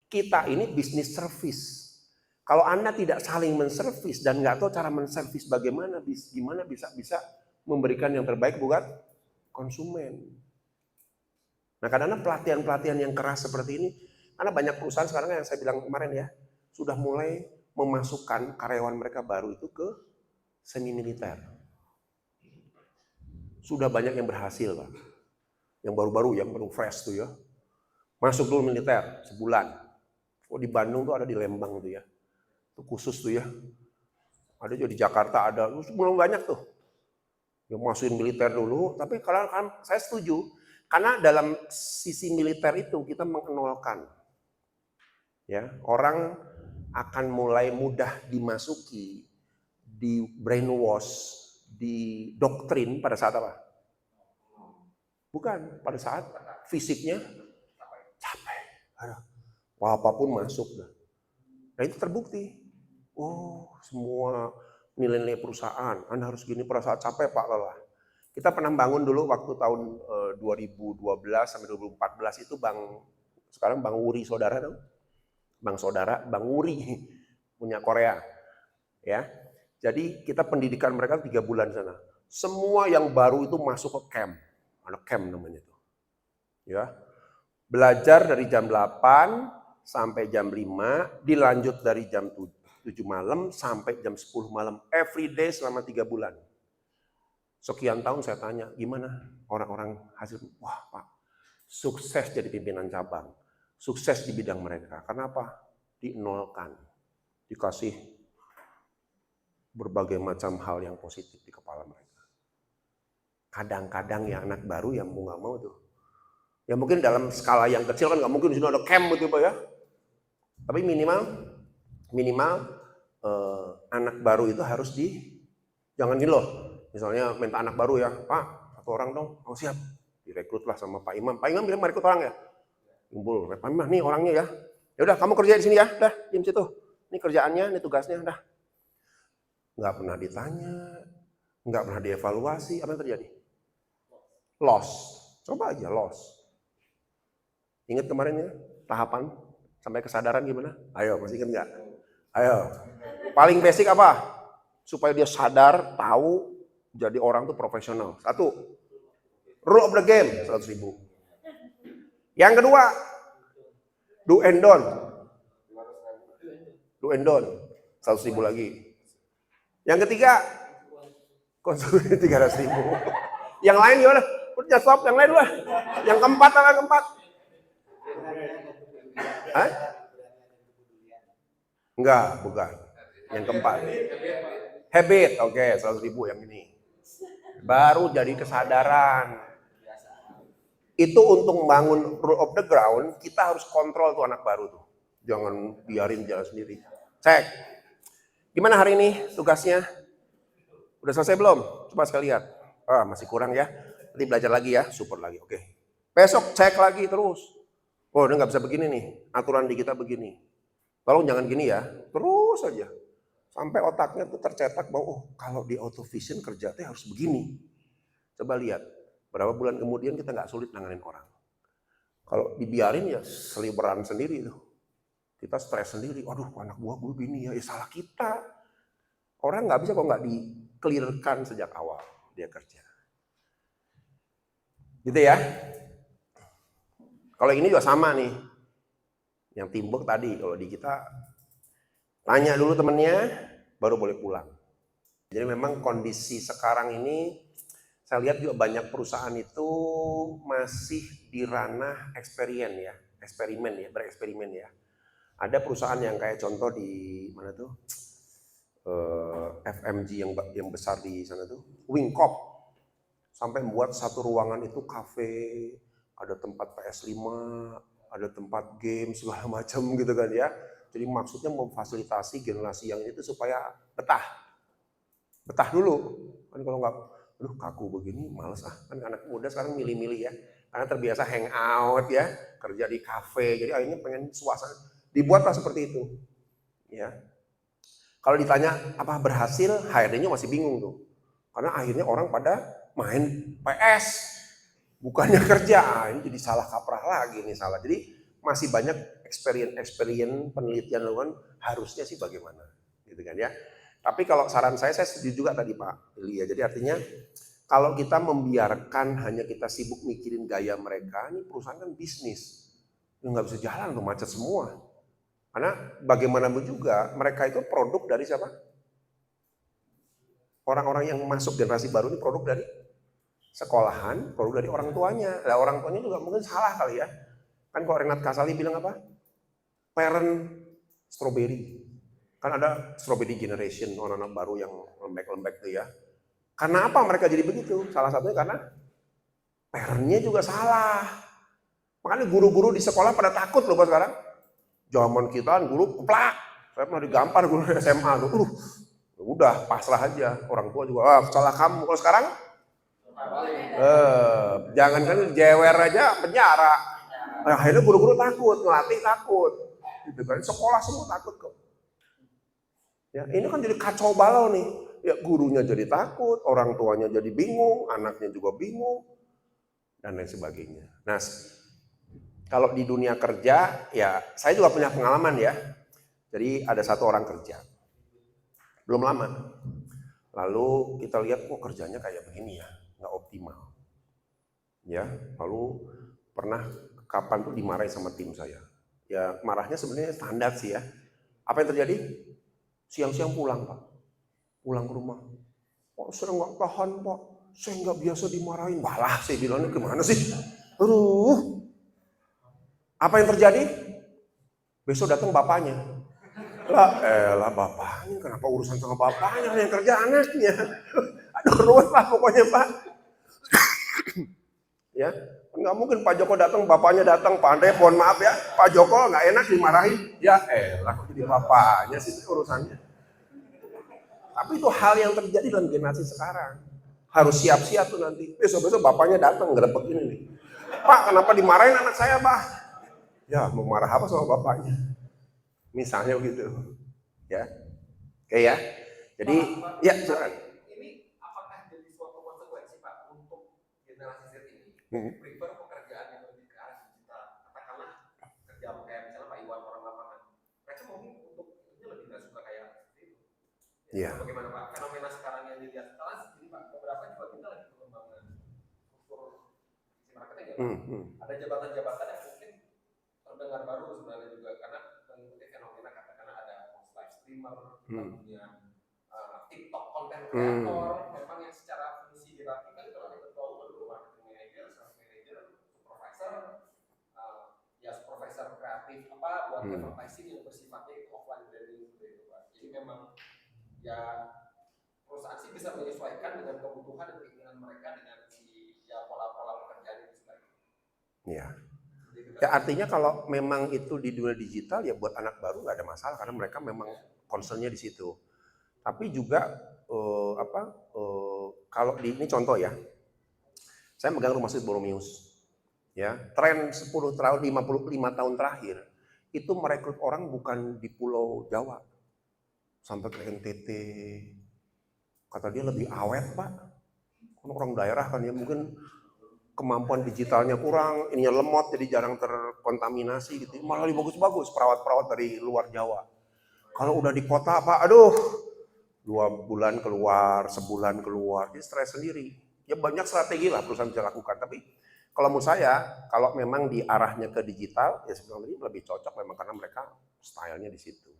Kita ini bisnis service. Kalau Anda tidak saling menservis dan nggak tahu cara menservis bagaimana, gimana bisa memberikan yang terbaik buat konsumen. Nah, kadang-kadang pelatihan-pelatihan yang keras seperti ini, karena banyak perusahaan sekarang yang saya bilang kemarin ya, sudah mulai memasukkan karyawan mereka baru itu ke semi militer. Sudah banyak yang berhasil, Pak. Yang baru-baru, yang baru fresh tuh ya. Masuk dulu militer sebulan. Oh, di Bandung tuh ada, di Lembang tuh ya. Itu khusus tuh ya. Ada juga di Jakarta ada, belum banyak tuh. Yang masukin militer dulu, tapi kalau saya setuju. Karena dalam sisi militer itu kita mengenolkan. Ya, orang akan mulai mudah dimasuki, di brainwash, di doktrin pada saat apa? Bukan, pada saat fisiknya capek. Apapun masuk. Nah itu terbukti. Oh, semua nilai-nilai perusahaan, Anda harus gini pada saat capek Pak lelah. Kita pernah bangun dulu waktu tahun 2012 sampai 2014 itu sekarang Bang Wuri Saudara dong. Bang Wuri punya Korea. Ya. Jadi kita pendidikan mereka 3 bulan sana. Semua yang baru itu masuk ke camp. Ada camp namanya itu. Ya. Belajar dari jam 8 sampai jam 5, dilanjut dari jam 7 malam sampai jam 10 malam. Every day selama 3 bulan. Sekian tahun saya tanya, gimana orang-orang hasil? Wah Pak, sukses jadi pimpinan cabang. Sukses di bidang mereka. Kenapa? Dinolkan. Dikasih berbagai macam hal yang positif di kepala mereka. Kadang-kadang ya anak baru yang mau nggak mau tuh. Ya mungkin dalam skala yang kecil kan nggak mungkin di sini ada camp gitu Pak ya. Tapi minimal anak baru itu harus jangan gini loh. Misalnya minta anak baru ya, Pak, 1 orang dong. Oh siap. Direkrutlah sama Pak Imam. Pak Imam bilang merekrut orang ya. Kumpul, Pak Imam nih orangnya ya. Ya udah kamu kerja di sini ya. Dah, diam situ. Ini kerjaannya, ini tugasnya, dah. Nggak pernah ditanya, nggak pernah dievaluasi, apa yang terjadi? Loss. Coba aja loss. Ingat kemarin ya, tahapan sampai kesadaran gimana? Ayo, masih ingat nggak? Ayo. Paling basic apa? Supaya dia sadar, tahu, jadi orang tuh profesional. 1, rule of the game, 100.000. Yang kedua, do and don't. Do and don't, 100.000 lagi. Yang ketiga, konsumsi 300.000. Yang lain gimana? Udah stop, yang lain lah. Yang keempat apa keempat? Hah? Enggak, bukan. Yang keempat. Habit, oke, 100.000 yang ini. Baru jadi kesadaran. Itu untuk membangun rule of the ground, kita harus kontrol tuh anak baru tuh. Jangan biarin jalan sendiri. Cek. Gimana hari ini tugasnya? Udah selesai belum? Coba sekali lihat. Masih kurang ya. Nanti belajar lagi ya, support lagi. Oke. Besok cek lagi terus. Oh, ini nggak bisa begini nih. Aturan di kita begini. Tolong jangan gini ya. Terus aja. Sampai otaknya tuh tercetak bahwa oh, kalau di auto vision kerjanya harus begini. Coba lihat. Berapa bulan kemudian kita nggak sulit nanganin orang. Kalau dibiarin ya seliberan sendiri tuh. Kita stres sendiri. Aduh, anak buah gue gini ya. Salah kita. Orang nggak bisa kok nggak di-clearkan sejak awal dia kerja. Gitu ya. Kalau ini juga sama nih. Yang teamwork tadi, kalau di kita tanya dulu temennya, baru boleh pulang. Jadi memang kondisi sekarang ini, saya lihat juga banyak perusahaan itu masih di ranah bereksperimen ya. Ada perusahaan yang kayak contoh di mana tuh, FMG yang besar di sana tuh, Wingkop, sampai membuat satu ruangan itu kafe, ada tempat PS5, ada tempat game segala macam gitu kan ya. Jadi maksudnya memfasilitasi generasi yang itu supaya betah dulu. Kan kalau nggak, aduh kaku begini, males kan anak muda sekarang milih-milih ya, karena terbiasa hangout ya, kerja di kafe, jadi akhirnya pengen suasana, dibuatlah seperti itu, ya. Kalau ditanya apa berhasil, HRD-nya masih bingung tuh, karena akhirnya orang pada main PS, bukannya kerja, ini jadi salah kaprah lagi nih salah. Jadi masih banyak experience penelitian lakukan harusnya sih bagaimana, gitu kan ya. Tapi kalau saran saya setuju juga tadi Pak Ili ya. Jadi artinya kalau kita membiarkan hanya kita sibuk mikirin gaya mereka, ini perusahaan kan bisnis, nggak bisa jalan tuh, macet semua. Karena bagaimanapun juga mereka itu produk dari siapa? Orang-orang yang masuk generasi baru ini produk dari sekolahan, produk dari orang tuanya. Nah, orang tuanya juga mungkin salah kali ya. Kan kalau Renat Kasali bilang apa? Parent strawberry. Kan ada strawberry generation, orang-orang baru yang lembek-lembek tuh ya. Karena apa mereka jadi begitu? Salah satunya karena parentnya juga salah. Makanya guru-guru di sekolah pada takut loh sekarang. Zaman kita guru keplak. Saya pernah digampar guru SMA tuh. Udah pasrah aja. Orang tua juga, salah kamu. Kalau sekarang jangan kan jewer aja penjara. Nah, akhirnya guru-guru takut, ngelatih takut. Gitu kan. Sekolah semua takut kok. Ya, ini kan jadi kacau balau nih. Ya, gurunya jadi takut, orang tuanya jadi bingung, anaknya juga bingung, dan lain sebagainya. Nah, kalau di dunia kerja, ya saya juga punya pengalaman ya. Jadi ada satu orang kerja, belum lama. Lalu kita lihat kok kerjanya kayak begini ya, nggak optimal. Ya, lalu pernah kapan tuh dimarahi sama tim saya. Ya marahnya sebenarnya standar sih ya. Apa yang terjadi? Siang-siang pulang Pak, pulang ke rumah. Pak saya nggak tahan Pak, saya nggak biasa dimarahin. Balah saya bilangnya gimana sih? Aduh, apa yang terjadi? Besok datang bapaknya. Lah bapaknya, kenapa urusan sama bapaknya, yang kerja anaknya. Aduh ruwet lah pokoknya Pak. Ya, nggak mungkin Pak Joko datang, bapaknya datang, Pak Andre, mohon maaf ya, Pak Joko nggak enak dimarahin. Ya kok jadi bapaknya sih urusannya. Tapi itu hal yang terjadi dalam generasi sekarang. Harus siap-siap tuh nanti. Besok-besok bapaknya datang ngerebek ini nih. Pak, kenapa dimarahin anak saya, Pak? Ya, mau marah apa sama bapaknya? Misalnya begitu. Ya. Oke ya. Jadi, ya silakan. Ini apakah jadi suatu konsekuensi Pak untuk generasi Z ini? Prefer pekerjaan yang lebih ke arah digital. Katakanlah kerja kayak misalnya Pak Iwan orang lapangan. Mereka mungkin untuk ini lebih nggak suka kayak seperti itu. Ya. Bagaimana Pak? Fenomena sekarang yang dilihat sekarang jadi Pak, beberapa juga kita lagi mengembangkan struktur isi marketing ya Pak. Ada jabatan-jabatan yang mungkin terdengar baru sebenarnya juga karena mengikuti fenomena katakanlah ada live streamer, kita punya TikTok konten kreator, memang yang secara fungsi hierarkikal itu ada ketua umum dulu, marketing manager, sales manager, supervisor, ya supervisor kreatif apa buat advertising yang bersifatnya itu offline branding seperti itu Pak. Jadi memang ya perusahaan sih bisa menyesuaikan dengan kebutuhan dan keinginan mereka dengan si ya pola-pola pekerjaan itu sendiri. Ya. Ya artinya kalau memang itu di dunia digital ya buat anak baru nggak ada masalah karena mereka memang concernnya di situ. Tapi juga kalau ini contoh ya, saya megang Rumah Sakit Boromius, ya tren 10 tahun 55 tahun terakhir itu merekrut orang bukan di Pulau Jawa sampai ke NTT, kata dia lebih awet Pak, kan orang daerah kan ya mungkin kemampuan digitalnya kurang, ininya lemot jadi jarang terkontaminasi gitu, malah lebih bagus-bagus perawat-perawat dari luar Jawa. Kalau udah di kota Pak, aduh 2 bulan keluar, sebulan keluar, jadi stres sendiri. Ya banyak strategi lah perusahaan bisa lakukan, tapi kalau menurut saya, kalau memang diarahnya ke digital, ya sebenarnya lebih cocok memang karena mereka stylenya di situ.